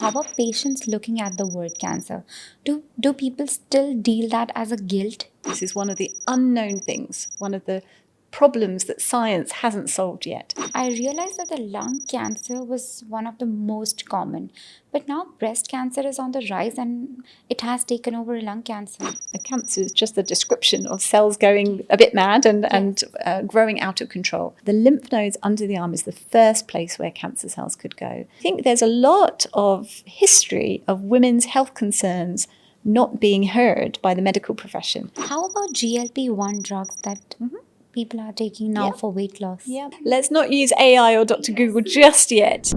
How are patients looking at the word cancer? Do people still deal that as a guilt? This is one of the unknown things, one of the problems that science hasn't solved yet. I realized that the lung cancer was one of the most common, but now breast cancer is on the rise and it has taken over lung cancer. A cancer is just a description of cells going a bit mad and growing out of control. The lymph nodes under the arm is the first place where cancer cells could go. I think there's a lot of history of women's health concerns not being heard by the medical profession. How about GLP-1 drugs that people are taking now for weight loss? Yeah. Let's not use AI or Dr. Google just yet.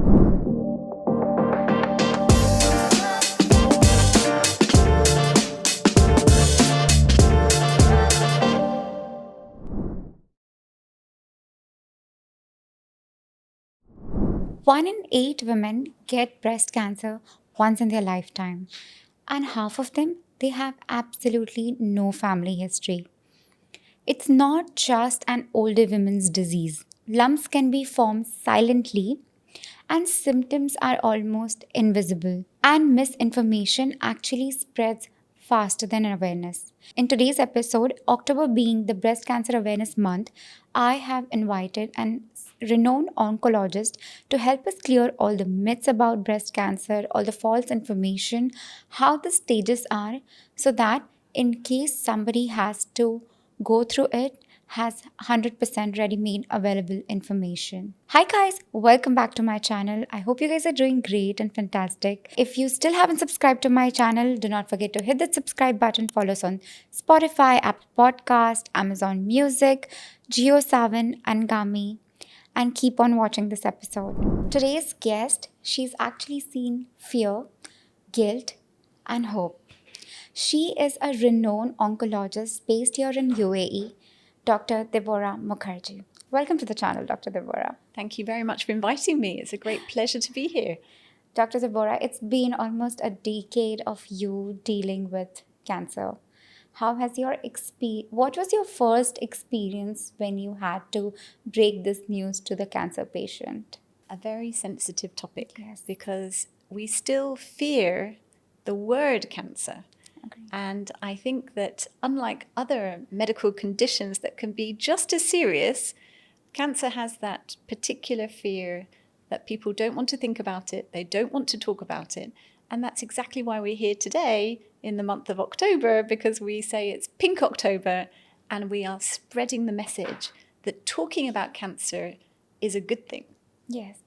One in 8 women get breast cancer once in their lifetime, and half of them they have absolutely no family history. It's not just an older women's disease. Lumps can be formed silently and symptoms are almost invisible. And misinformation actually spreads faster than awareness. In today's episode, October being the Breast Cancer Awareness Month, I have invited an renowned oncologist to help us clear all the myths about breast cancer, all the false information, how the stages are, so that in case somebody has to go through it, has 100% ready-made available information. Hi guys, welcome back to my channel. I hope you guys are doing great and fantastic. If you still haven't subscribed to my channel, do not forget to hit that subscribe button. Follow us on Spotify, Apple Podcast, Amazon Music, Geo7, and Gami. And keep on watching this episode. Today's guest, she's actually seen fear, guilt, and hope. She is a renowned oncologist based here in UAE, Dr. Deborah Mukharji. Welcome to the channel, Dr. Deborah. Thank you very much for inviting me. It's a great pleasure to be here. Dr. Deborah, it's been almost a decade of you dealing with cancer. How has what was your first experience when you had to break this news to the cancer patient? A very sensitive topic, Yes. because we still fear the word cancer. Okay. And I think that unlike other medical conditions that can be just as serious, cancer has that particular fear that people don't want to think about it, they don't want to talk about it. And that's exactly why we're here today in the month of October, because we say it's Pink October and we are spreading the message that talking about cancer is a good thing. Yes.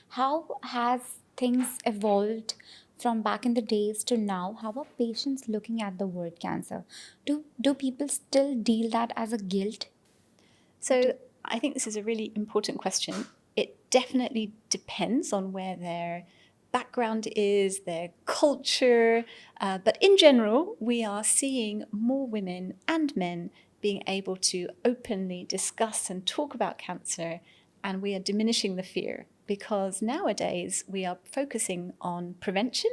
How has things evolved from back in the days to now? How are patients looking at the word cancer? Do people still deal that as a guilt? So I think this is a really important question. It definitely depends on where their background is, their culture. But in general, we are seeing more women and men being able to openly discuss and talk about cancer, and we are diminishing the fear, because nowadays we are focusing on prevention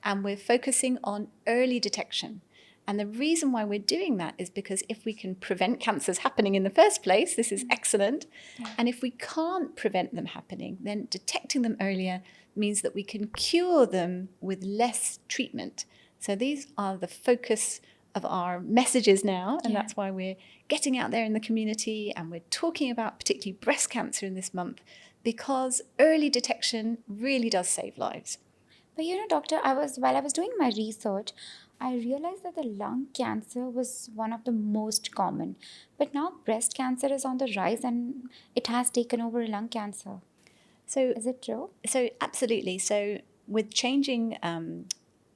and we're focusing on early detection. And the reason why we're doing that is because if we can prevent cancers happening in the first place, this is excellent. Yeah. And if we can't prevent them happening, then detecting them earlier means that we can cure them with less treatment. So these are the focus of our messages now, and that's why we're getting out there in the community and we're talking about particularly breast cancer in this month, because early detection really does save lives. But doctor, while I was doing my research, I realized that the lung cancer was one of the most common. But now breast cancer is on the rise and it has taken over lung cancer. So is it true? So absolutely. So with changing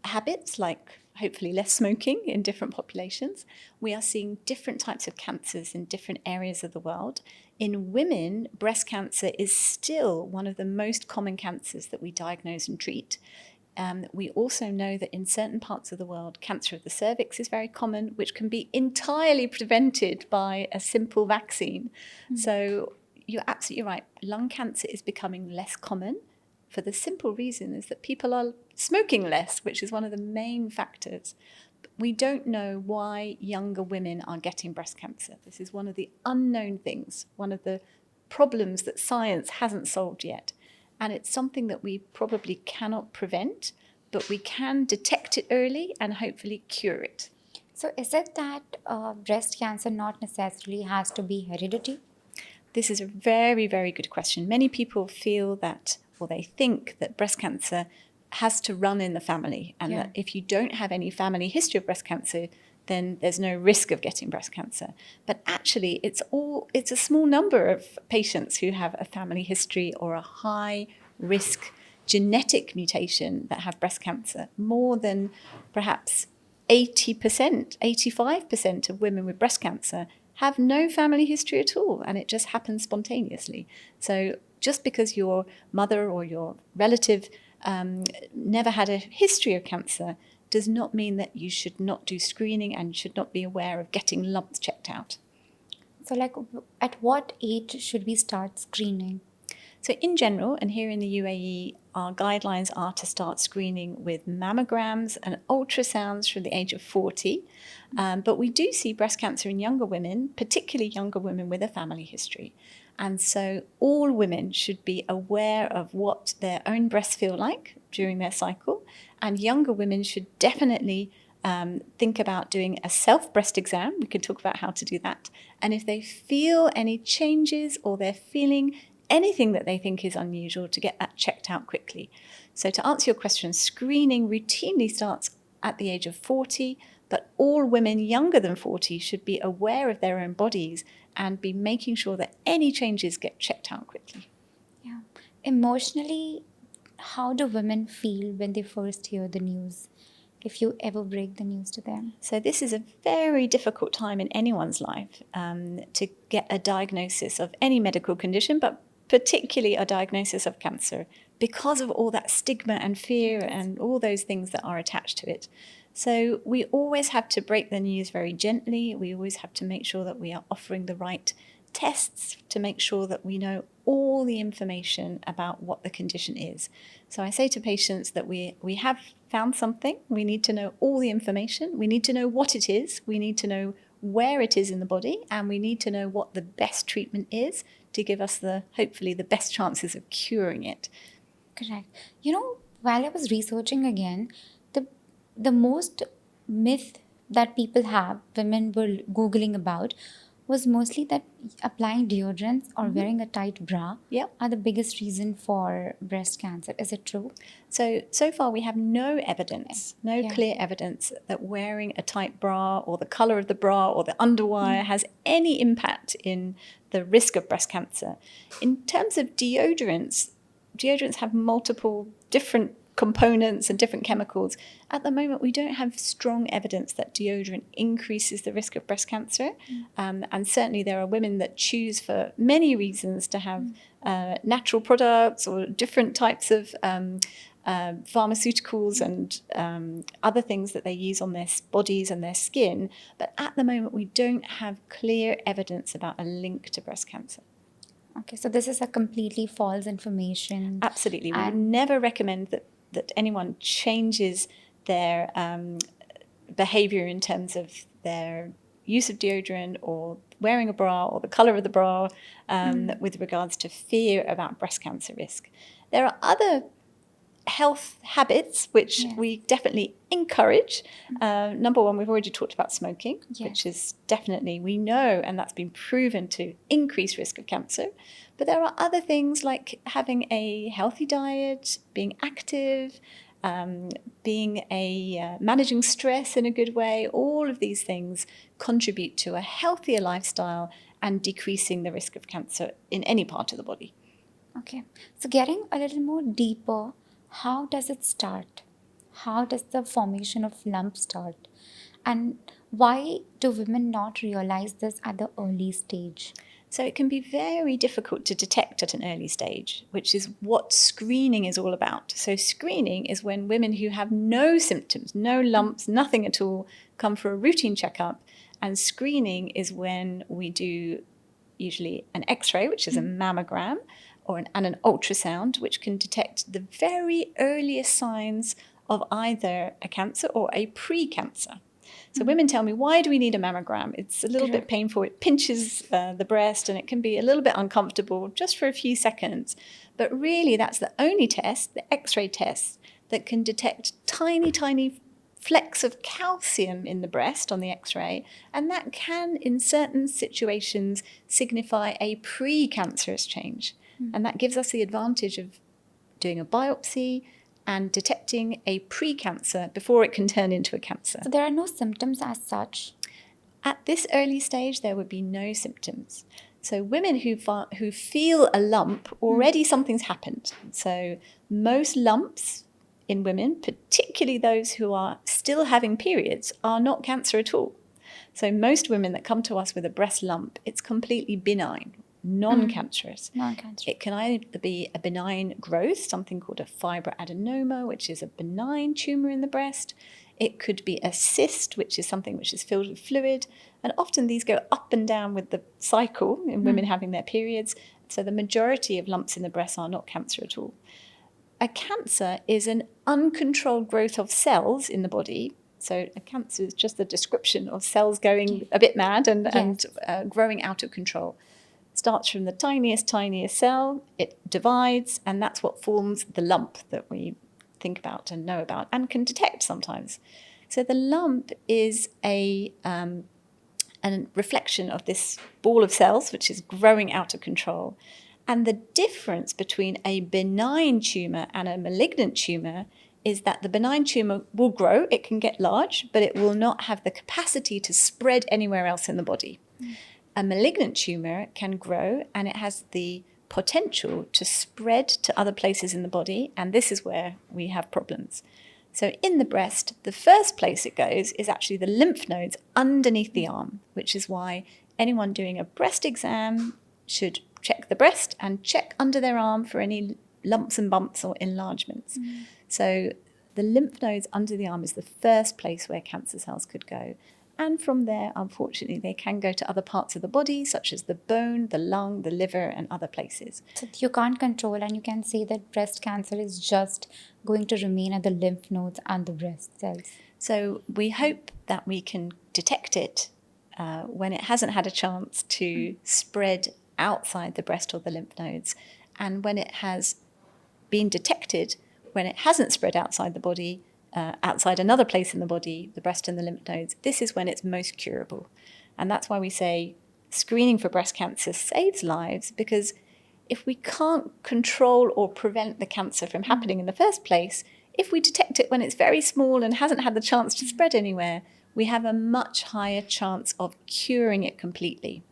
habits, like hopefully less smoking in different populations, we are seeing different types of cancers in different areas of the world. In women, breast cancer is still one of the most common cancers that we diagnose and treat. We also know that in certain parts of the world, cancer of the cervix is very common, which can be entirely prevented by a simple vaccine. So you're absolutely right. Lung cancer is becoming less common for the simple reason is that people are smoking less, which is one of the main factors. We don't know why younger women are getting breast cancer. This is one of the unknown things, one of the problems that science hasn't solved yet. and it's something that we probably cannot prevent, but we can detect it early and hopefully cure it. So, is it that breast cancer not necessarily has to be heredity? This is a very, very good question. Many people feel that, or they think that breast cancer has to run in the family, and that if you don't have any family history of breast cancer, then there's no risk of getting breast cancer. But actually, it's a small number of patients who have a family history or a high risk genetic mutation that have breast cancer. More than perhaps 80%, 85% of women with breast cancer have no family history at all, and it just happens spontaneously. So just because your mother or your relative never had a history of cancer does not mean that you should not do screening and should not be aware of getting lumps checked out. So, like, at what age should we start screening? So in general, and here in the UAE, our guidelines are to start screening with mammograms and ultrasounds from the age of 40. But we do see breast cancer in younger women, particularly younger women with a family history. And so all women should be aware of what their own breasts feel like during their cycle. And younger women should definitely think about doing a self-breast exam. We can talk about how to do that. And if they feel any changes or they're feeling anything that they think is unusual, to get that checked out quickly. So to answer your question, screening routinely starts at the age of 40, but all women younger than 40 should be aware of their own bodies and be making sure that any changes get checked out quickly. Yeah. Emotionally, how do women feel when they first hear the news? If you ever break the news to them? So this is a very difficult time in anyone's life to get a diagnosis of any medical condition, but particularly a diagnosis of cancer, because of all that stigma and fear and all those things that are attached to it. So we always have to break the news very gently. We always have to make sure that we are offering the right tests to make sure that we know all the information about what the condition is. So I say to patients that we have found something. We need to know all the information. We need to know what it is. We need to know where it is in the body, and we need to know what the best treatment is to give us hopefully the best chances of curing it. Correct. You know, while I was researching again, the most myth that people have, women were Googling about, was mostly that applying deodorants or wearing a tight bra are the biggest reason for breast cancer. Is it true? So far we have no evidence, clear evidence that wearing a tight bra or the color of the bra or the underwire has any impact in the risk of breast cancer. In terms of deodorants have multiple different components and different chemicals. At the moment, we don't have strong evidence that deodorant increases the risk of breast cancer. And certainly there are women that choose for many reasons to have natural products or different types of pharmaceuticals and other things that they use on their bodies and their skin. But at the moment, we don't have clear evidence about a link to breast cancer. Okay, so this is a completely false information. Absolutely. We would never recommend that anyone changes their behavior in terms of their use of deodorant or wearing a bra or the color of the bra with regards to fear about breast cancer risk. There are other health habits which we definitely encourage. Number one, we've already talked about smoking, which is definitely, we know, and that's been proven to increase risk of cancer. But there are other things like having a healthy diet, being active, managing stress in a good way. All of these things contribute to a healthier lifestyle and decreasing the risk of cancer in any part of the body. Okay, so getting a little more deeper, how does it start? How does the formation of lumps start? And why do women not realize this at the early stage? So it can be very difficult to detect at an early stage, which is what screening is all about. So screening is when women who have no symptoms, no lumps, nothing at all, come for a routine checkup. And screening is when we do usually an X-ray, which is a mammogram, and an ultrasound, which can detect the very earliest signs of either a cancer or a pre-cancer. So women tell me, why do we need a mammogram? It's a little bit painful. It pinches the breast and it can be a little bit uncomfortable just for a few seconds. But really, that's the only test, the X-ray test, that can detect tiny, tiny flecks of calcium in the breast on the X-ray, and that can, in certain situations, signify a precancerous change. And that gives us the advantage of doing a biopsy and detecting a precancer before it can turn into a cancer. So there are no symptoms as such? At this early stage, there would be no symptoms. So women who feel a lump, already something's happened. So most lumps in women, particularly those who are still having periods, are not cancer at all. So most women that come to us with a breast lump, it's completely benign, non-cancerous. Non-cancerous. It can either be a benign growth, something called a fibroadenoma, which is a benign tumour in the breast. It could be a cyst, which is something which is filled with fluid. And often these go up and down with the cycle in women having their periods. So the majority of lumps in the breast are not cancer at all. A cancer is an uncontrolled growth of cells in the body. So a cancer is just the description of cells going a bit mad and growing out of control. It starts from the tiniest cell, it divides, and that's what forms the lump that we think about and know about and can detect sometimes. So the lump is a reflection of this ball of cells, which is growing out of control. And the difference between a benign tumour and a malignant tumour is that the benign tumour will grow, it can get large, but it will not have the capacity to spread anywhere else in the body. A malignant tumour can grow and it has the potential to spread to other places in the body, and this is where we have problems. So in the breast, the first place it goes is actually the lymph nodes underneath the arm, which is why anyone doing a breast exam should check the breast and check under their arm for any lumps and bumps or enlargements. So the lymph nodes under the arm is the first place where cancer cells could go. And from there, unfortunately, they can go to other parts of the body, such as the bone, the lung, the liver, and other places. So you can't control, and you can say that breast cancer is just going to remain at the lymph nodes and the breast cells. So we hope that we can detect it when it hasn't had a chance to spread outside the breast or the lymph nodes. And when it has been detected, when it hasn't spread outside the body, outside another place in the body, the breast and the lymph nodes, this is when it's most curable. And that's why we say screening for breast cancer saves lives, because if we can't control or prevent the cancer from happening in the first place, if we detect it when it's very small and hasn't had the chance to spread anywhere, we have a much higher chance of curing it completely.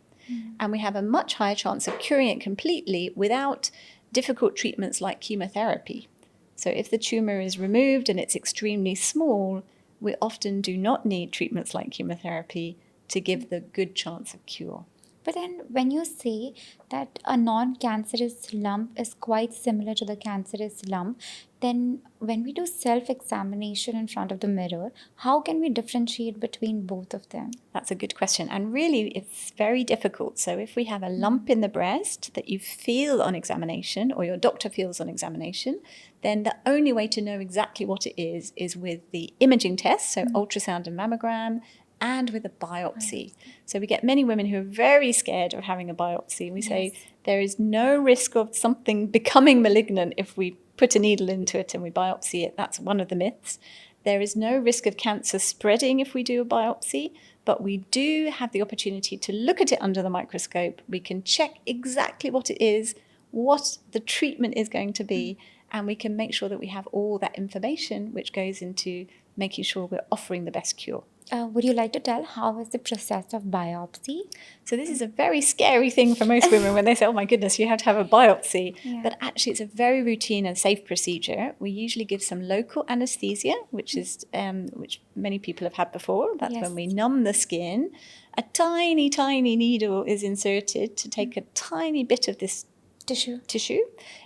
And we have a much higher chance of curing it completely without difficult treatments like chemotherapy. So if the tumour is removed and it's extremely small, we often do not need treatments like chemotherapy to give the good chance of cure. But then when you say that a non-cancerous lump is quite similar to the cancerous lump, then when we do self-examination in front of the mirror, how can we differentiate between both of them? That's a good question. And really, it's very difficult. So if we have a lump in the breast that you feel on examination or your doctor feels on examination, then the only way to know exactly what it is with the imaging test, so ultrasound and mammogram, and with a biopsy. So we get many women who are very scared of having a biopsy. We say there is no risk of something becoming malignant if we put a needle into it and we biopsy it. That's one of the myths. There is no risk of cancer spreading if we do a biopsy, but we do have the opportunity to look at it under the microscope. We can check exactly what it is, what the treatment is going to be, and we can make sure that we have all that information, which goes into making sure we're offering the best cure. Would you like to tell how is the process of biopsy? So this is a very scary thing for most women when they say, oh my goodness, you have to have a biopsy. Yeah. But actually it's a very routine and safe procedure. We usually give some local anesthesia, which is which many people have had before. That's when we numb the skin. A tiny, tiny needle is inserted to take a tiny bit of this tissue.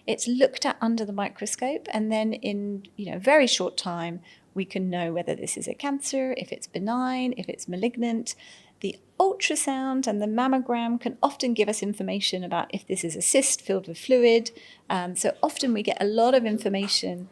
It's looked at under the microscope, and then in a very short time we can know whether this is a cancer, if it's benign, if it's malignant. The ultrasound and the mammogram can often give us information about if this is a cyst filled with fluid. So often we get a lot of information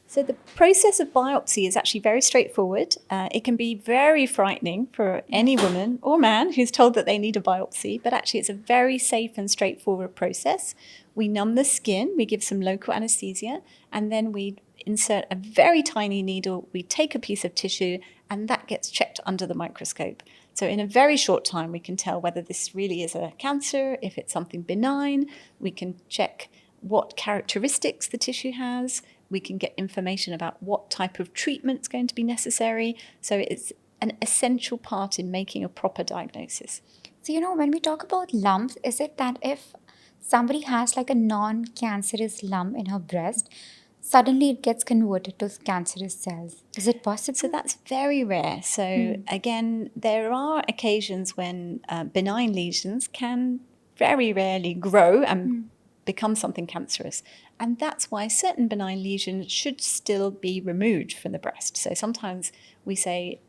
So the process of biopsy is actually very straightforward. It can be very frightening for any woman or man who's told that they need a biopsy, but actually it's a very safe and straightforward process. We numb the skin, we give some local anesthesia, and then we insert a very tiny needle, we take a piece of tissue, and that gets checked under the microscope. So in a very short time, we can tell whether this really is a cancer, if it's something benign. We can check what characteristics the tissue has. We can get information about what type of treatment is going to be necessary. So it's an essential part in making a proper diagnosis. So, when we talk about lumps, is it that if somebody has like a non-cancerous lump in her breast, suddenly it gets converted to cancerous cells? Is it possible? So that's very rare. So again, there are occasions when benign lesions can very rarely grow and become something cancerous. And that's why certain benign lesions should still be removed from the breast. So sometimes we say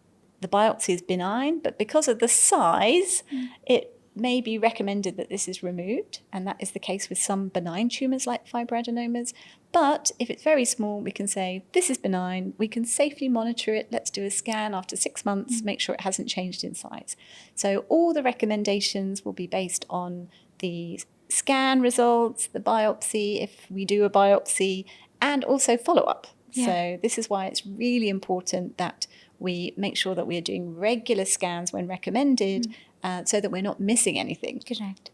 the biopsy is benign, but because of the size, it may be recommended that this is removed. And that is the case with some benign tumours like fibroadenomas. But if it's very small, we can say, this is benign. We can safely monitor it. Let's do a scan after 6 months, make sure it hasn't changed in size. So all the recommendations will be based on the scan results, the biopsy, if we do a biopsy, and also follow-up. Yeah. So this is why it's really important that we make sure that we are doing regular scans when recommended, so that we're not missing anything. Correct.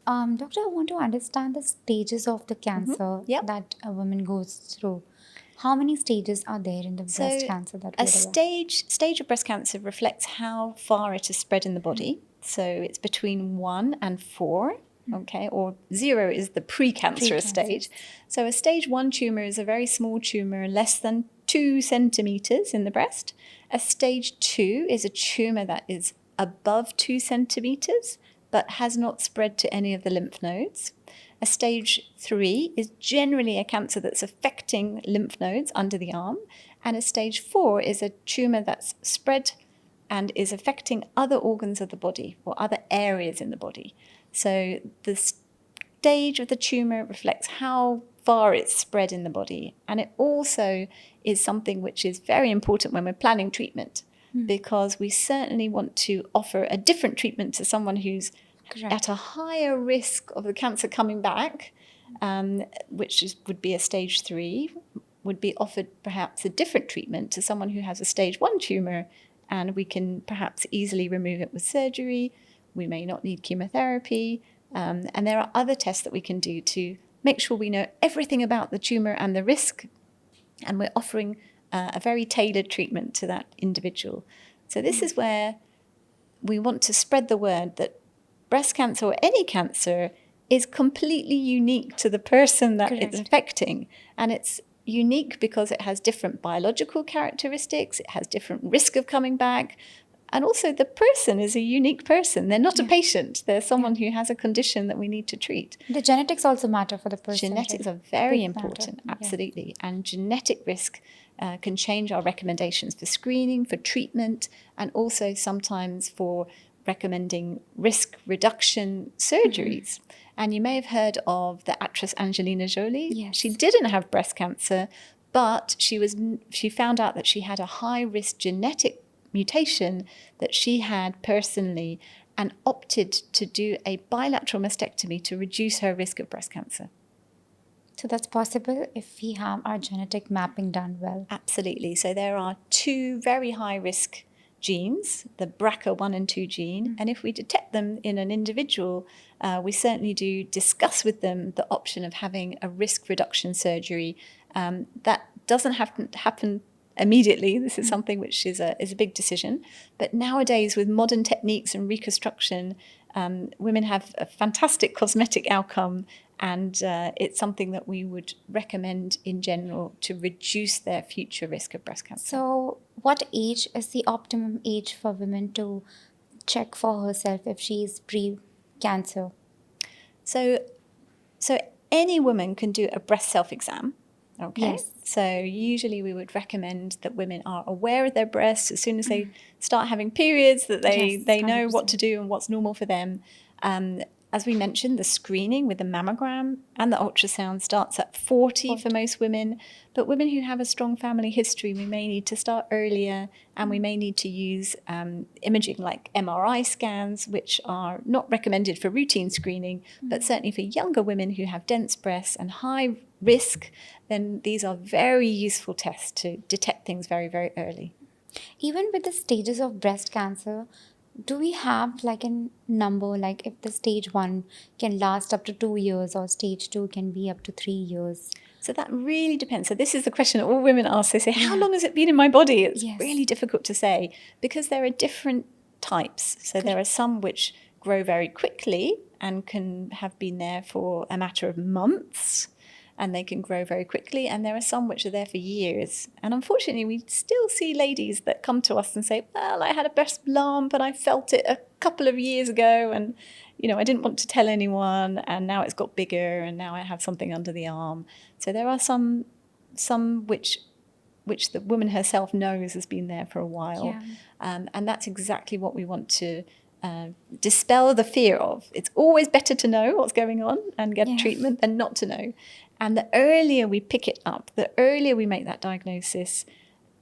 Doctor, I want to understand the stages of the cancer Yep. that a woman goes through. How many stages are there in the breast cancer that a we're aware? stage of breast cancer reflects how far it is spread in the body. So it's between 1 and 4. Okay, or 0 is the precancerous stage. So a stage 1 tumour is a very small tumour, less than 2 centimetres in the breast. A stage 2 is a tumour that is above 2 centimetres, but has not spread to any of the lymph nodes. A stage 3 is generally a cancer that's affecting lymph nodes under the arm. And a stage 4 is a tumour that's spread and is affecting other organs of the body or other areas in the body. So the stage of the tumour reflects how far it's spread in the body. And it also is something which is very important when we're planning treatment, because we certainly want to offer a different treatment to someone who's at a higher risk of the cancer coming back, would be a stage 3, would be offered perhaps a different treatment to someone who has a stage 1 tumour, and we can perhaps easily remove it with surgery. We may not need chemotherapy. And there are other tests that we can do to make sure we know everything about the tumour and the risk, and we're offering a very tailored treatment to that individual. So this is where we want to spread the word that breast cancer or any cancer is completely unique to the person that it's affecting. And it's unique because it has different biological characteristics, it has different risk of coming back, and also the person is a unique person. They're not a patient. They're someone who has a condition that we need to treat. The genetics also matter for the person. Genetics are very important, absolutely. And genetic risk can change our recommendations for screening, for treatment, and also sometimes for recommending risk reduction surgeries. And you may have heard of the actress Angelina Jolie. Yes. She didn't have breast cancer, but she found out that she had a high-risk genetic mutation that she had personally, and opted to do a bilateral mastectomy to reduce her risk of breast cancer. So that's possible if we have our genetic mapping done well. Absolutely. So there are 2 very high-risk genes, the BRCA1 and 2 gene, and if we detect them in an individual, we certainly do discuss with them the option of having a risk reduction surgery. That doesn't have to happen immediately. This is something which is a big decision. But nowadays, with modern techniques and reconstruction, women have a fantastic cosmetic outcome, and it's something that we would recommend in general to reduce their future risk of breast cancer. So what age is the optimum age for women to check for herself if she is pre-cancer? So any woman can do a breast self-exam. Okay. Yes. So usually we would recommend that women are aware of their breasts as soon as they start having periods, that they know what to do and what's normal for them. as we mentioned, the screening with the mammogram and the ultrasound starts at 40 for most women. But women who have a strong family history, we may need to start earlier, and we may need to use imaging like MRI scans, which are not recommended for routine screening, but certainly for younger women who have dense breasts and high risk, then these are very useful tests to detect things very, very early. Even with the stages of breast cancer, do we have like a number, like if the stage 1 can last up to 2 years or stage 2 can be up to 3 years? So that really depends. So this is the question that all women ask. They say, how long has it been in my body? It's really difficult to say because there are different types. So there are some which grow very quickly and can have been there for a matter of months, and they can grow very quickly. And there are some which are there for years. And unfortunately, we still see ladies that come to us and say, well, I had a breast lump and I felt it a couple of years ago, and I didn't want to tell anyone, and now it's got bigger, and now I have something under the arm. So there are some which the woman herself knows has been there for a while. And that's exactly what we want to dispel the fear of. It's always better to know what's going on and get treatment than not to know. And the earlier we pick it up, the earlier we make that diagnosis,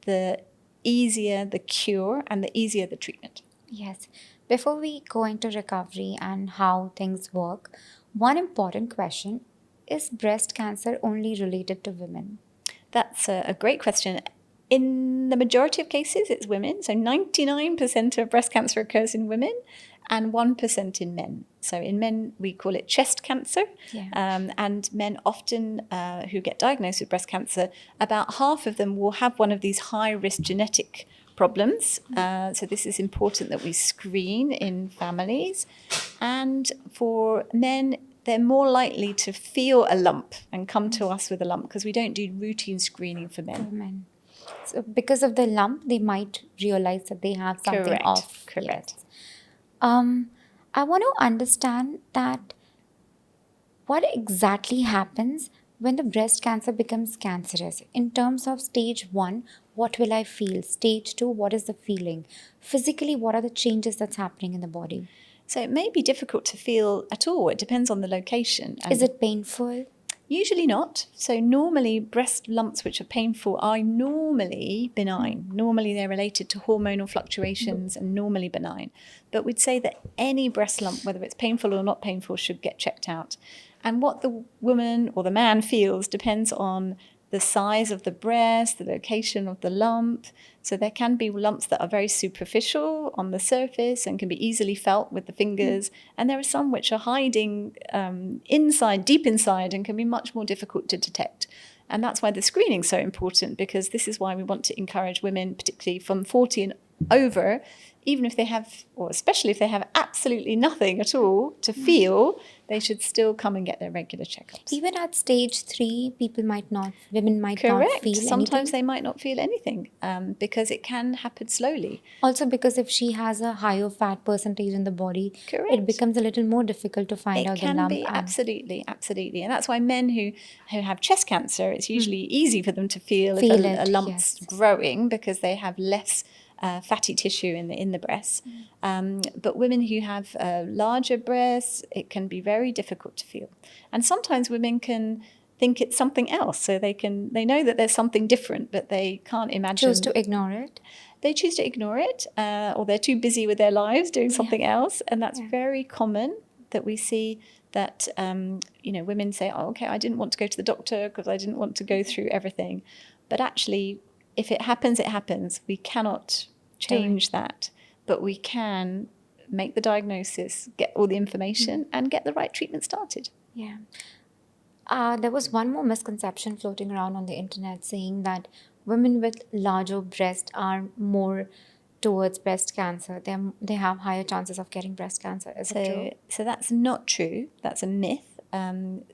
the easier the cure and the easier the treatment. Yes. Before we go into recovery and how things work, one important question: is breast cancer only related to women? That's a great question. In the majority of cases, it's women. So 99% of breast cancer occurs in women and 1% in men. So in men, we call it chest cancer. And men often who get diagnosed with breast cancer, about half of them will have one of these high-risk genetic problems. So this is important that we screen in families. And for men, they're more likely to feel a lump and come to us with a lump because we don't do routine screening for men. So because of the lump, they might realize that they have something off. Correct. Yes. I want to understand that what exactly happens when the breast cancer becomes cancerous. In terms of stage 1, what will I feel? Stage 2, what is the feeling? Physically, what are the changes that's happening in the body? So it may be difficult to feel at all. It depends on the location. Is it painful? Usually not. So normally breast lumps which are painful are normally benign. Normally they're related to hormonal fluctuations and normally benign. But we'd say that any breast lump, whether it's painful or not painful, should get checked out. And what the woman or the man feels depends on the size of the breast, the location of the lump. So there can be lumps that are very superficial on the surface and can be easily felt with the fingers. And there are some which are hiding inside, deep inside, and can be much more difficult to detect. And that's why the screening is so important, because this is why we want to encourage women, particularly from 40 and over, even if they have, or especially if they have absolutely nothing at all to feel, they should still come and get their regular checkups. Even at stage 3, women might not feel anything. Sometimes they might not feel anything because it can happen slowly. Also because if she has a higher fat percentage in the body, it becomes a little more difficult to find out the lump. It can be, absolutely. And that's why men who have chest cancer, it's usually easy for them to feel if a lump's growing because they have less fatty tissue in the breasts. But women who have larger breasts, it can be very difficult to feel. And sometimes women can think it's something else. So they know that there's something different, but they can't imagine. Choose to ignore it. They choose to ignore it, or they're too busy with their lives doing something else. And that's very common that we see that, women say, oh, okay, I didn't want to go to the doctor because I didn't want to go through everything. But actually, if it happens, it happens. We cannot change that, but we can make the diagnosis, get all the information, and get the right treatment started. Yeah. There was one more misconception floating around on the internet saying that women with larger breasts are more towards breast cancer. They have higher chances of getting breast cancer. Is it true? So that's not true. That's a myth.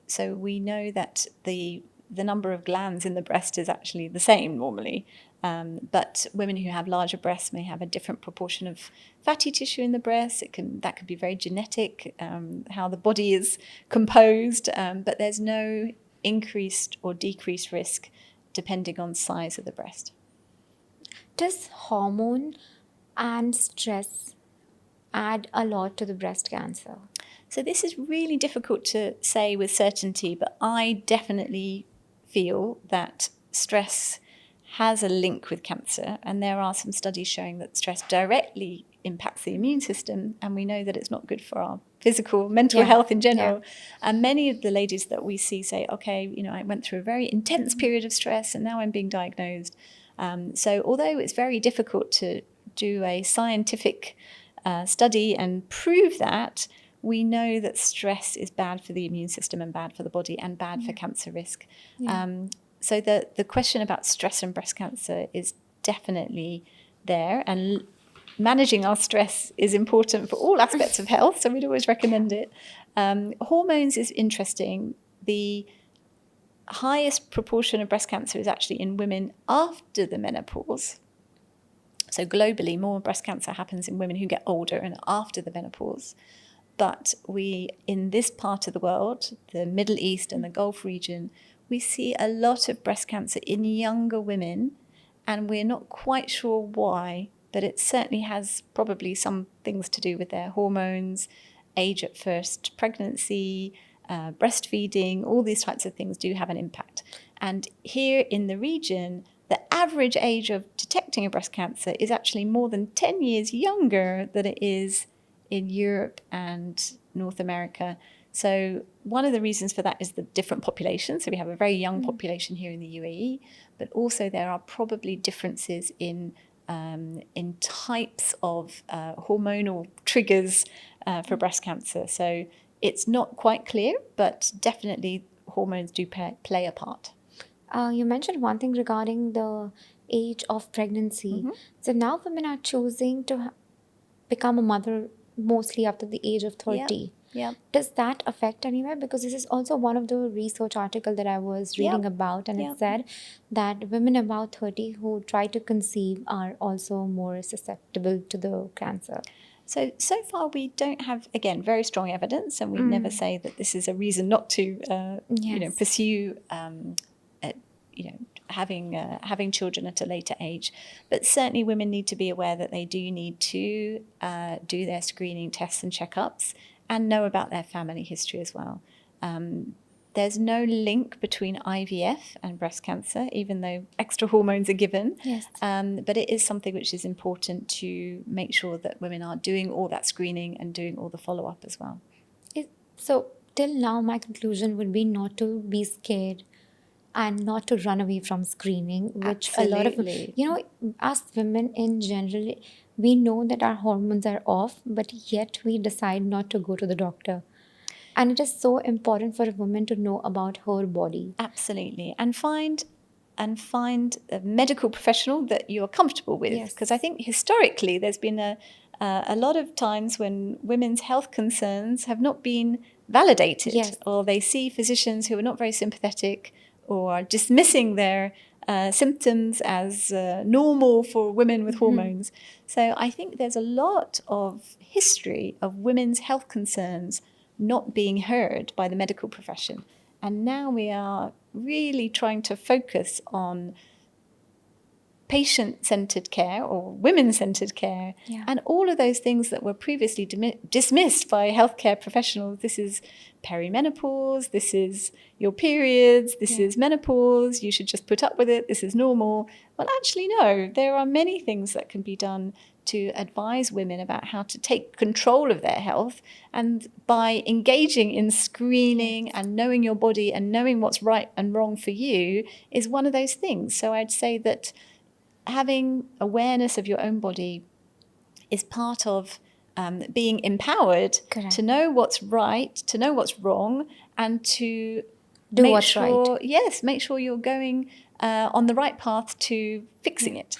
So we know that the number of glands in the breast is actually the same normally. But women who have larger breasts may have a different proportion of fatty tissue in the breast. That could be very genetic, how the body is composed. But there's no increased or decreased risk depending on size of the breast. Does hormone and stress add a lot to the breast cancer? So this is really difficult to say with certainty, but I definitely feel that stress has a link with cancer, and there are some studies showing that stress directly impacts the immune system, and we know that it's not good for our physical, mental health in general. And many of the ladies that we see say, okay, I went through a very intense period of stress and now I'm being diagnosed. So although it's very difficult to do a scientific study and prove that, we know that stress is bad for the immune system and bad for the body and bad for cancer risk. So the question about stress and breast cancer is definitely there, and managing our stress is important for all aspects of health, so we'd always recommend it. Hormones is interesting. The highest proportion of breast cancer is actually in women after the menopause. So globally, more breast cancer happens in women who get older and after the menopause. But we, in this part of the world, the Middle East and the Gulf region, we see a lot of breast cancer in younger women, and we're not quite sure why, but it certainly has probably some things to do with their hormones, age at first pregnancy, breastfeeding, all these types of things do have an impact. And here in the region, the average age of detecting a breast cancer is actually more than 10 years younger than it is in Europe and North America. So one of the reasons for that is the different population. So we have a very young population here in the UAE, but also there are probably differences in types of hormonal triggers for breast cancer. So it's not quite clear, but definitely hormones do play a part. You mentioned one thing regarding the age of pregnancy. So now women are choosing to become a mother mostly after the age of 30. Yeah. Does that affect anywhere? Because this is also one of the research article that I was reading about, and it said that women about 30 who try to conceive are also more susceptible to the cancer. So far we don't have, again, very strong evidence, and we never say that this is a reason not to, pursue, having children at a later age. But certainly women need to be aware that they do need to do their screening tests and checkups and know about their family history as well. There's no link between IVF and breast cancer, even though extra hormones are given. Yes. But it is something which is important to make sure that women are doing all that screening and doing all the follow-up as well. So till now, my conclusion would be not to be scared and not to run away from screening, which Absolutely. a lot of, us women in general, we know that our hormones are off, but yet we decide not to go to the doctor. And it is so important for a woman to know about her body. Absolutely. And find a medical professional that you're comfortable with. Because I think historically there's been a lot of times when women's health concerns have not been validated, or they see physicians who are not very sympathetic or are dismissing their symptoms as normal for women with hormones. So I think there's a lot of history of women's health concerns not being heard by the medical profession. And now we are really trying to focus on patient-centered care or women-centered care, and all of those things that were previously dismissed by healthcare professionals. This is perimenopause, this is your periods, this is menopause, you should just put up with it, this is normal. Well, actually, no, there are many things that can be done to advise women about how to take control of their health, and by engaging in screening and knowing your body and knowing what's right and wrong for you is one of those things. So I'd say that having awareness of your own body is part of being empowered to know what's right, to know what's wrong, and to do what's right. Yes, make sure you're going on the right path to fixing it.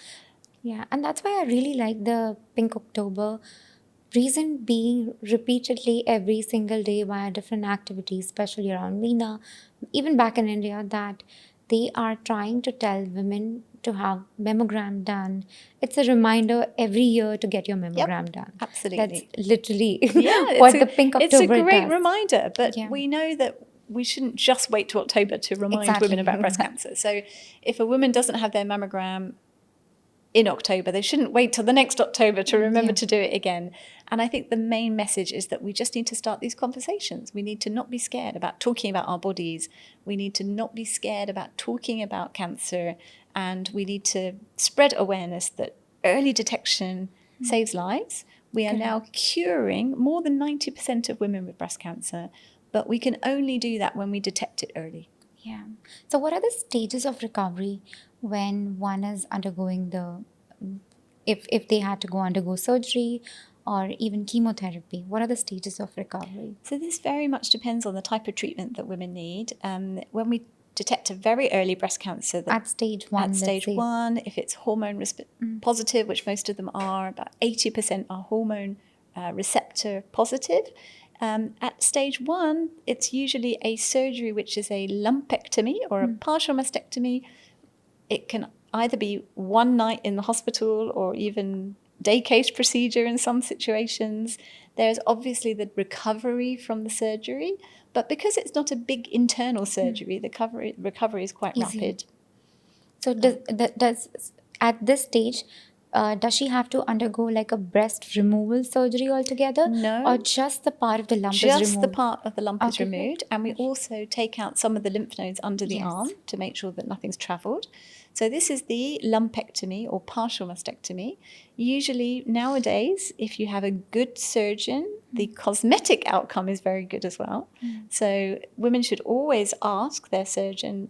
Yeah, and that's why I really like the Pink October. Reason being, repeatedly every single day via different activities, especially around MENA, even back in India, that they are trying to tell women to have mammogram done. It's a reminder every year to get your mammogram done. Absolutely. That's literally what the Pink October does. It's a great reminder, but we know that we shouldn't just wait to October to remind women about breast cancer. So if a woman doesn't have their mammogram in October. They shouldn't wait till the next October to remember to do it again. And I think the main message is that we just need to start these conversations. We need to not be scared about talking about our bodies. We need to not be scared about talking about cancer. And we need to spread awareness that early detection saves lives. We are now curing more than 90% of women with breast cancer, but we can only do that when we detect it early. Yeah. So what are the stages of recovery when one is undergoing if they had to undergo surgery or even chemotherapy? What are the stages of recovery? So this very much depends on the type of treatment that women need. When we detect a very early breast cancer, At stage 1, at stage 1, if it's hormone positive, which most of them are, about 80% are hormone receptor positive. At stage 1, it's usually a surgery which is a lumpectomy or a partial mastectomy. It can either be one night in the hospital or even day case procedure in some situations. There's obviously the recovery from the surgery, but because it's not a big internal surgery, the recovery is quite rapid. So does at this stage, does she have to undergo like a breast removal surgery altogether? No. Or just the part of the lump is removed? Just the part of the lump is removed, and we also take out some of the lymph nodes under the arm to make sure that nothing's travelled. So this is the lumpectomy or partial mastectomy. Usually nowadays, if you have a good surgeon, the cosmetic outcome is very good as well. So women should always ask their surgeon,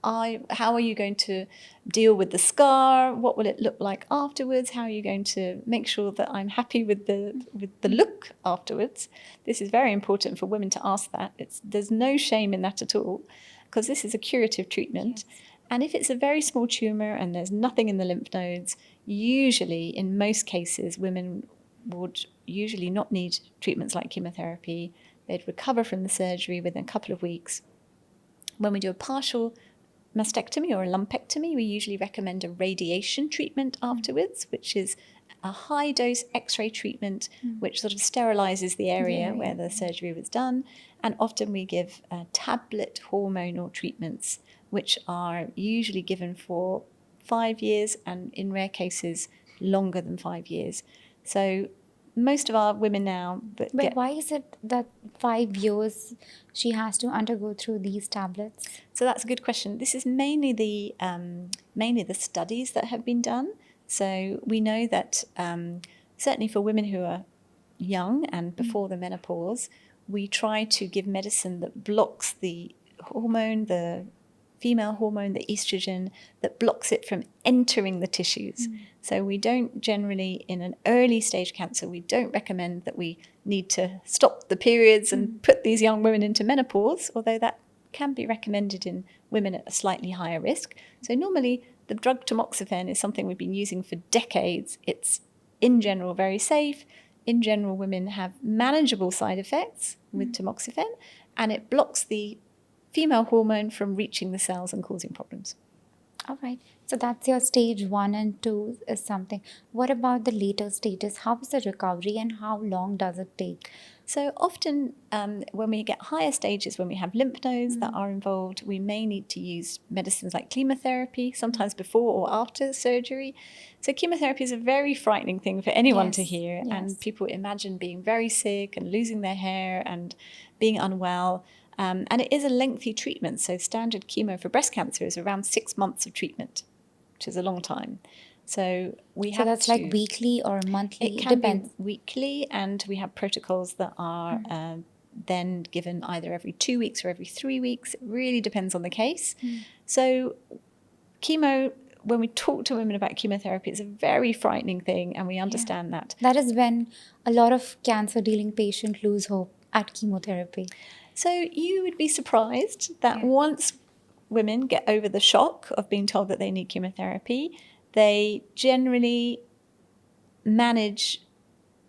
how are you going to deal with the scar? What will it look like afterwards? How are you going to make sure that I'm happy with the look afterwards? This is very important for women to ask that. There's no shame in that at all, because this is a curative treatment. Yes. And if it's a very small tumour and there's nothing in the lymph nodes, usually, in most cases, women would usually not need treatments like chemotherapy. They'd recover from the surgery within a couple of weeks. When we do a partial mastectomy or a lumpectomy, we usually recommend a radiation treatment afterwards, which is a high-dose X-ray treatment which sort of sterilizes the area where the surgery was done. And often we give tablet hormonal treatments, which are usually given for 5 years and in rare cases longer than 5 years. So most of our women now... But why is it that 5 years she has to undergo through these tablets? So that's a good question. This is mainly the studies that have been done. So we know that certainly for women who are young and before the menopause, we try to give medicine that blocks the hormone, the female hormone, the estrogen, that blocks it from entering the tissues. So we don't generally, in an early stage cancer, we don't recommend that we need to stop the periods and put these young women into menopause, although that can be recommended in women at a slightly higher risk. So normally the drug tamoxifen is something we've been using for decades. It's in general very safe. In general, women have manageable side effects with tamoxifen, and it blocks the female hormone from reaching the cells and causing problems. All right. So that's your stage 1 and 2 is something. What about the later stages? How is the recovery and how long does it take? So often when we get higher stages, when we have lymph nodes that are involved, we may need to use medicines like chemotherapy, sometimes before or after the surgery. So chemotherapy is a very frightening thing for anyone to hear. And people imagine being very sick and losing their hair and being unwell. And it is a lengthy treatment. So standard chemo for breast cancer is around 6 months of treatment, which is a long time. So that's like weekly or monthly? It can be weekly, and we have protocols that are then given either every 2 weeks or every 3 weeks. It really depends on the case. So chemo, when we talk to women about chemotherapy, it's a very frightening thing, and we understand that. That is when a lot of cancer-dealing patients lose hope at chemotherapy. So you would be surprised that once women get over the shock of being told that they need chemotherapy, they generally manage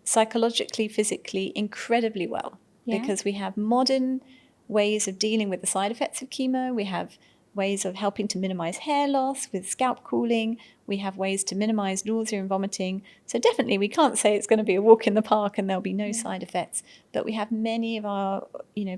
psychologically, physically incredibly well, because we have modern ways of dealing with the side effects of chemo. We have ways of helping to minimize hair loss with scalp cooling. We have ways to minimize nausea and vomiting. So definitely we can't say it's going to be a walk in the park and there'll be no side effects. But we have many of our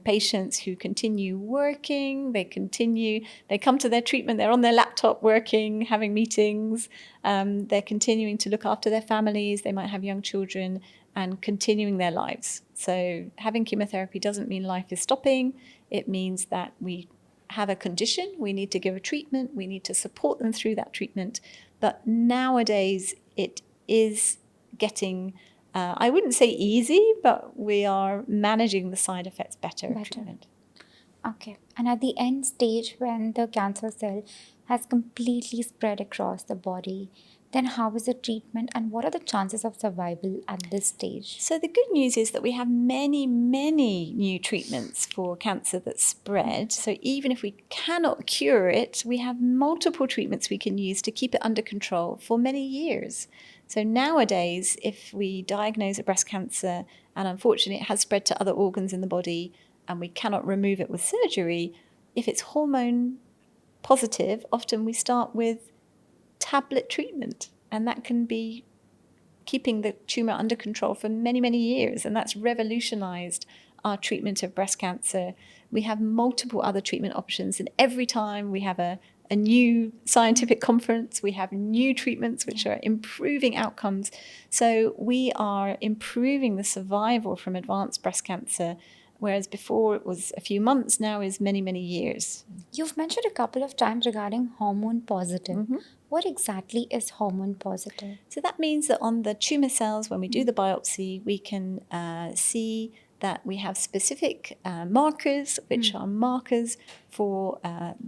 patients who continue working. They come to their treatment, they're on their laptop working, having meetings. They're continuing to look after their families. They might have young children and continuing their lives. So having chemotherapy doesn't mean life is stopping. It means that we have a condition, we need to give a treatment, we need to support them through that treatment. But nowadays it is getting, I wouldn't say easy, but we are managing the side effects better. Of treatment. Okay. And at the end stage, when the cancer cell has completely spread across the body, then how is the treatment and what are the chances of survival at this stage? So the good news is that we have many, many new treatments for cancer that spread. So even if we cannot cure it, we have multiple treatments we can use to keep it under control for many years. So nowadays, if we diagnose a breast cancer and unfortunately it has spread to other organs in the body and we cannot remove it with surgery, if it's hormone positive, often we start with tablet treatment, and that can be keeping the tumor under control for many, many years, and that's revolutionized our treatment of breast cancer. We have multiple other treatment options, and every time we have a new scientific conference, we have new treatments which are improving outcomes. So we are improving the survival from advanced breast cancer, whereas before it was a few months, now is many, many years. You've mentioned a couple of times regarding hormone positive. What exactly is hormone positive? So that means that on the tumor cells, when we do the biopsy, we can see that we have specific markers, which are markers for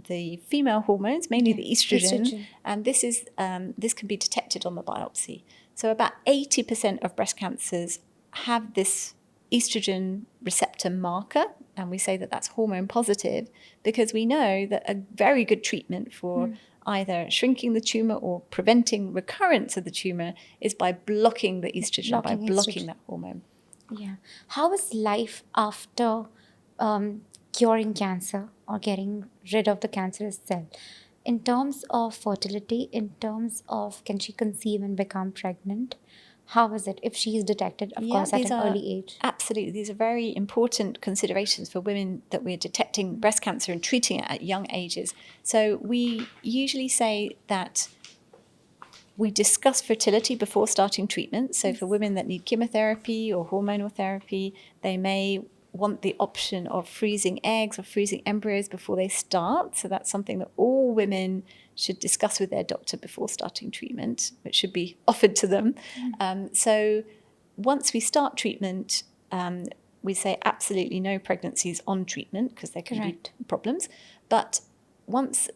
the female hormones, mainly the estrogen. And this can be detected on the biopsy. So about 80% of breast cancers have this estrogen receptor marker, and we say that that's hormone positive because we know that a very good treatment for either shrinking the tumor or preventing recurrence of the tumor is by blocking the estrogen, blocking that hormone. Yeah. How is life after curing cancer or getting rid of the cancerous cell? In terms of fertility, in terms of can she conceive and become pregnant? How is it if she is detected, of course, at an early age? Absolutely. These are very important considerations for women that we're detecting breast cancer and treating it at young ages. So we usually say that we discuss fertility before starting treatment. So for women that need chemotherapy or hormonal therapy, they may want the option of freezing eggs or freezing embryos before they start. So that's something that all women should discuss with their doctor before starting treatment, which should be offered to them. So once we start treatment, we say absolutely no pregnancies on treatment because there can be problems. But once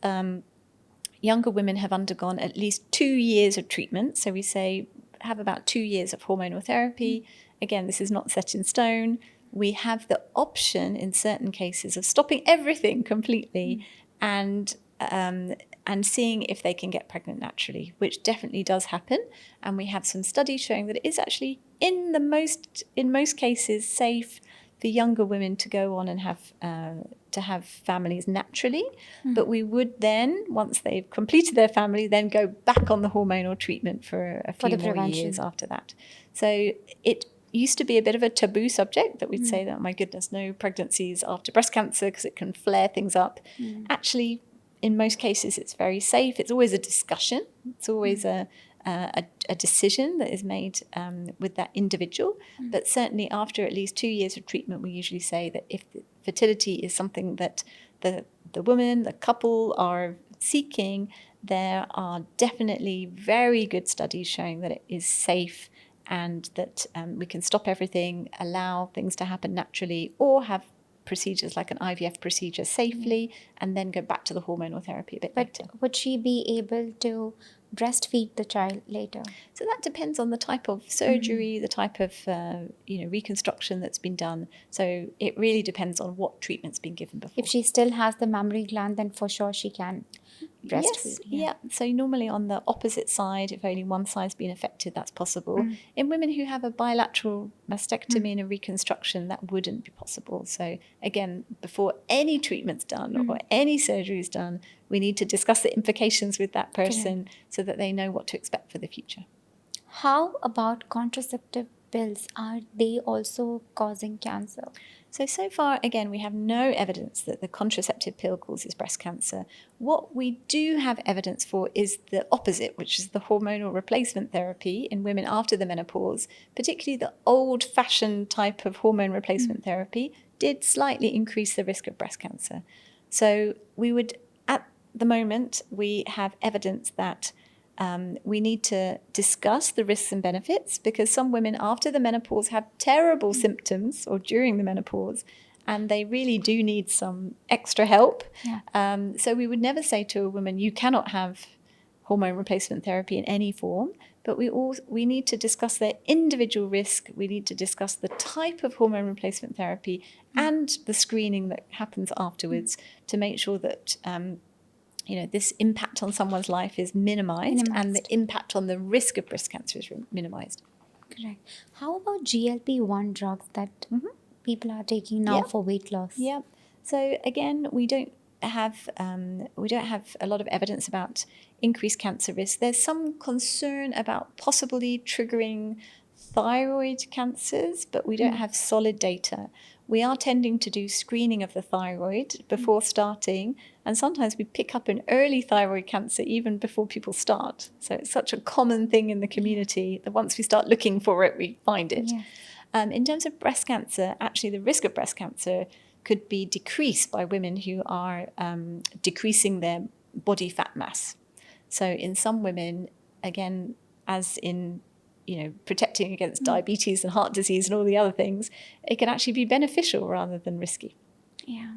younger women have undergone at least 2 years of treatment, so we say have about 2 years of hormonal therapy. Again, this is not set in stone. We have the option in certain cases of stopping everything completely and seeing if they can get pregnant naturally, which definitely does happen. And we have some studies showing that it is actually in most cases safe for younger women to go on and have families naturally. But we would then, once they've completed their family, then go back on the hormonal treatment for a few more years after that. So it used to be a bit of a taboo subject that we'd say that, oh my goodness, no pregnancies after breast cancer because it can flare things up. Actually, in most cases, it's very safe. It's always a discussion. It's always a decision that is made with that individual. But certainly after at least 2 years of treatment, we usually say that if fertility is something that the woman, the couple are seeking, there are definitely very good studies showing that it is safe and that we can stop everything, allow things to happen naturally, or have procedures like an IVF procedure safely, and then go back to the hormonal therapy a bit later. But would she be able to breastfeed the child later? So that depends on the type of surgery, the type of reconstruction that's been done. So it really depends on what treatment's been given before. If she still has the mammary gland, then for sure she can breastfeed. Yeah. So normally on the opposite side, if only one side's been affected, that's possible. In women who have a bilateral mastectomy and a reconstruction, that wouldn't be possible. So again, before any treatment's done or any surgery is done, we need to discuss the implications with that person so that they know what to expect for the future. How about contraceptive pills? Are they also causing cancer? So far, again, we have no evidence that the contraceptive pill causes breast cancer. What we do have evidence for is the opposite, which is the hormonal replacement therapy in women after the menopause, particularly the old-fashioned type of hormone replacement therapy, did slightly increase the risk of breast cancer. So at the moment, we have evidence that we need to discuss the risks and benefits, because some women after the menopause have terrible symptoms, or during the menopause, and they really do need some extra help. So we would never say to a woman, you cannot have hormone replacement therapy in any form, but we need to discuss their individual risk. We need to discuss the type of hormone replacement therapy and the screening that happens afterwards to make sure that this impact on someone's life is minimized and the impact on the risk of breast cancer is minimized. Correct. How about GLP-1 drugs that people are taking now for weight loss? Yeah. So again, we don't have a lot of evidence about increased cancer risk. There's some concern about possibly triggering thyroid cancers, but we don't have solid data. We are tending to do screening of the thyroid before starting, and sometimes we pick up an early thyroid cancer even before people start. So it's such a common thing in the community that once we start looking for it, we find it. In terms of breast cancer, actually the risk of breast cancer could be decreased by women who are decreasing their body fat mass. So in some women, again, as in protecting against diabetes and heart disease and all the other things, it can actually be beneficial rather than risky. Yeah.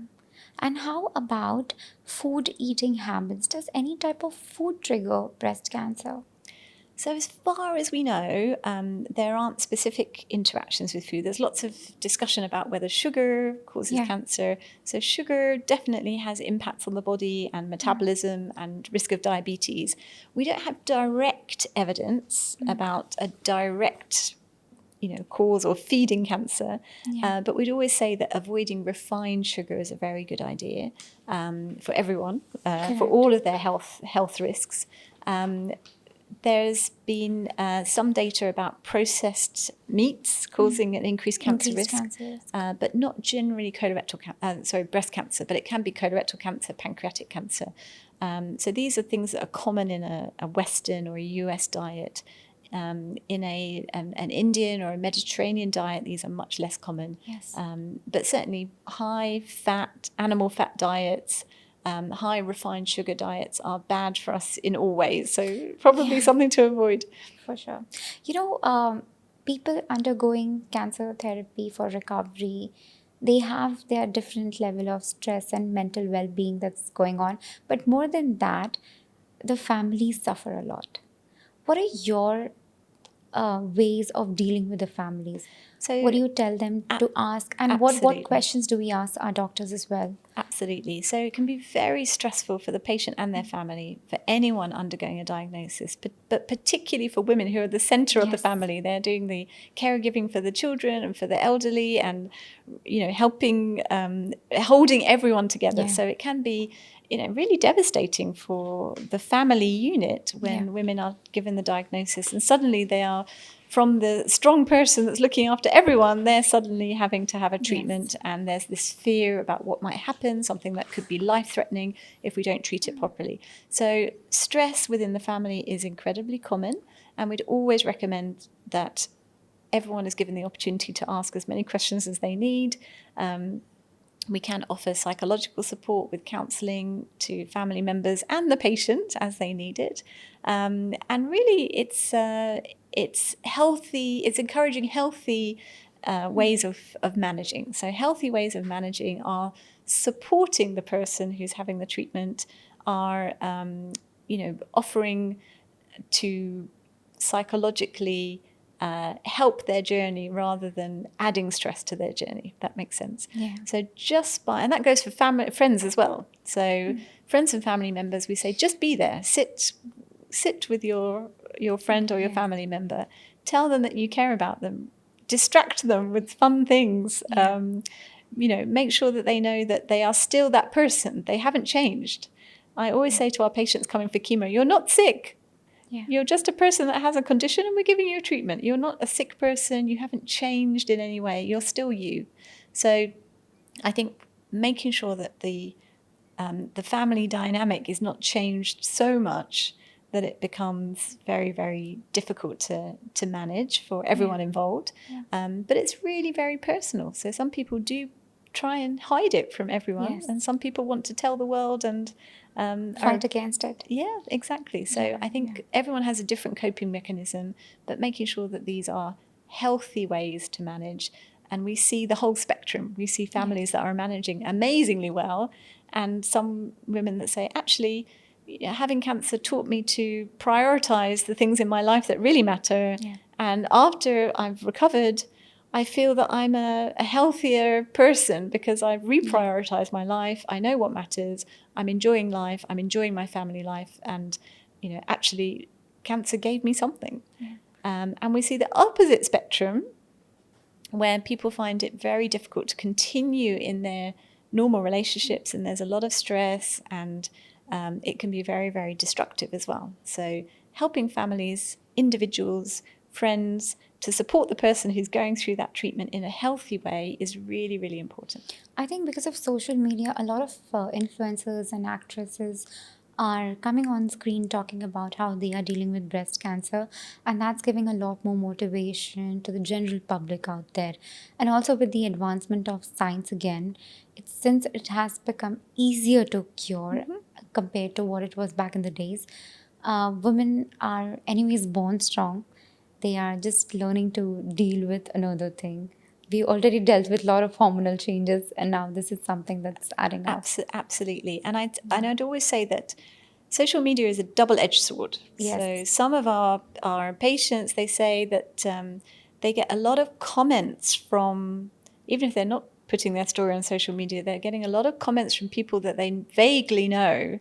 And how about food eating habits? Does any type of food trigger breast cancer? So as far as we know, there aren't specific interactions with food. There's lots of discussion about whether sugar causes cancer. So sugar definitely has impacts on the body and metabolism and risk of diabetes. We don't have direct evidence about a direct cause or feeding cancer. But we'd always say that avoiding refined sugar is a very good idea for everyone, for all of their health risks. There's been some data about processed meats causing an increased cancer risk, but not generally breast cancer, but it can be colorectal cancer, pancreatic cancer. So these are things that are common in a Western or a US diet. In an Indian or a Mediterranean diet, these are much less common. But certainly high fat, animal fat diets, high refined sugar diets are bad for us in all ways. So probably something to avoid. For sure. People undergoing cancer therapy for recovery, they have their different level of stress and mental well-being that's going on. But more than that, the families suffer a lot. What are your ways of dealing with the families? So what do you tell them to ask? And what questions do we ask our doctors as well? Absolutely. So it can be very stressful for the patient and their family, for anyone undergoing a diagnosis, but particularly for women who are the center of the family. They're doing the caregiving for the children and for the elderly and, helping, holding everyone together. So it can be, really devastating for the family unit when women are given the diagnosis and suddenly they are, from the strong person that's looking after everyone, they're suddenly having to have a treatment and there's this fear about what might happen, something that could be life-threatening if we don't treat it properly. So stress within the family is incredibly common, and we'd always recommend that everyone is given the opportunity to ask as many questions as they need. We can offer psychological support with counselling to family members and the patient as they need it. And really, it's healthy. It's encouraging healthy ways of managing. So healthy ways of managing are supporting the person who's having the treatment, are offering to psychologically help their journey rather than adding stress to their journey, if that makes sense. So and that goes for family, friends as well. So friends and family members, we say, just be there, sit with your friend or your family member, tell them that you care about them, distract them with fun things, make sure that they know that they are still that person. They haven't changed. I always say to our patients coming for chemo, you're not sick. Yeah. You're just a person that has a condition and we're giving you a treatment. You're not a sick person. You haven't changed in any way. You're still you. So I think making sure that the family dynamic is not changed so much that it becomes very, very difficult to manage for everyone involved. But it's really very personal. So some people do try and hide it from everyone, and some people want to tell the world and fight against it. Yeah, exactly. So I think everyone has a different coping mechanism, but making sure that these are healthy ways to manage. And we see the whole spectrum. We see families that are managing amazingly well, and some women that say, actually, having cancer taught me to prioritize the things in my life that really matter. And after I've recovered, I feel that I'm a healthier person because I've reprioritized my life. I know what matters. I'm enjoying life. I'm enjoying my family life. And, actually, cancer gave me something. And we see the opposite spectrum where people find it very difficult to continue in their normal relationships, and there's a lot of stress, and it can be very, very destructive as well. So helping families, individuals, friends to support the person who's going through that treatment in a healthy way is really, really important. I think because of social media, a lot of influencers and actresses are coming on screen talking about how they are dealing with breast cancer, and that's giving a lot more motivation to the general public out there. And also with the advancement of science again, since it has become easier to cure compared to what it was back in the days, women are anyways born strong. They are just learning to deal with another thing. We already dealt with a lot of hormonal changes, and now this is something that's adding up. Absolutely. And I'd always say that social media is a double-edged sword. So some of our patients, they say that they get a lot of comments from, even if they're not putting their story on social media, they're getting a lot of comments from people that they vaguely know,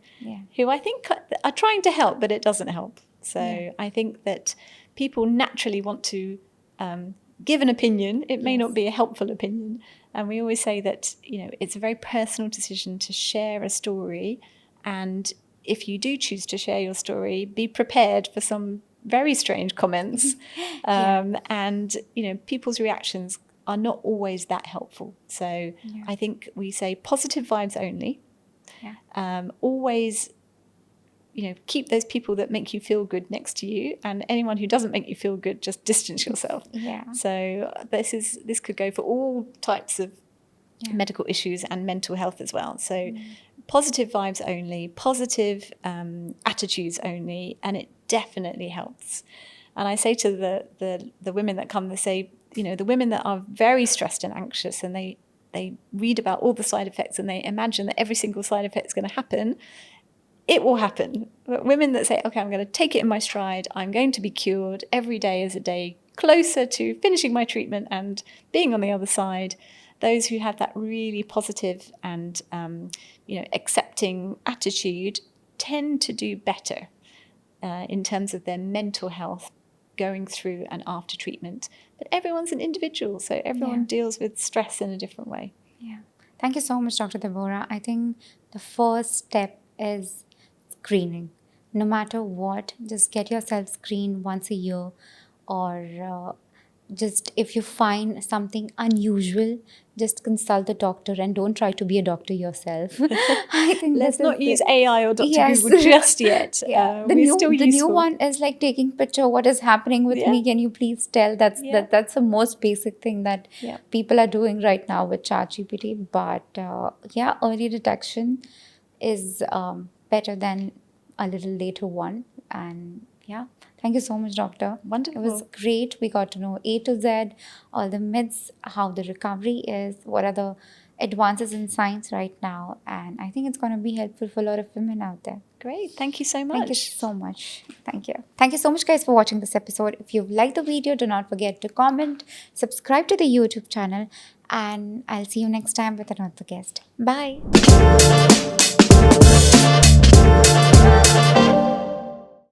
who I think are trying to help, but it doesn't help. So I think that people naturally want to give an opinion. It may not be a helpful opinion. And we always say that, it's a very personal decision to share a story. And if you do choose to share your story, be prepared for some very strange comments. And, people's reactions are not always that helpful. So I think we say positive vibes only. Always keep those people that make you feel good next to you, and anyone who doesn't make you feel good, just distance yourself. So this could go for all types of medical issues and mental health as well. So positive vibes only, positive attitudes only, and it definitely helps. And I say to the women that come, they say, the women that are very stressed and anxious, and they read about all the side effects and they imagine that every single side effect is going to happen. It will happen. But women that say, okay, I'm going to take it in my stride, I'm going to be cured, every day is a day closer to finishing my treatment and being on the other side, those who have that really positive and accepting attitude tend to do better in terms of their mental health going through and after treatment. But everyone's an individual, so everyone deals with stress in a different way. Thank you so much, Dr. Deborah. I think the first step is screening. No matter what, just get yourself screened once a year, or just if you find something unusual, just consult the doctor and don't try to be a doctor yourself. I think let's not use AI or Dr. Google just yet. The new one is like taking picture. What is happening with me? Can you please tell? That's the most basic thing that people are doing right now with ChatGPT. But early detection is better than a little later one. And thank you so much, doctor. Wonderful. It was great. We got to know A to Z, all the myths, how the recovery is, what are the advances in science right now, and I think it's going to be helpful for a lot of women out there. Great. Thank you so much. Thank you so much. Thank you. Thank you so much, guys, for watching this episode. If you've liked the video, do not forget to comment, subscribe to the YouTube channel, and I'll see you next time with another guest. Bye.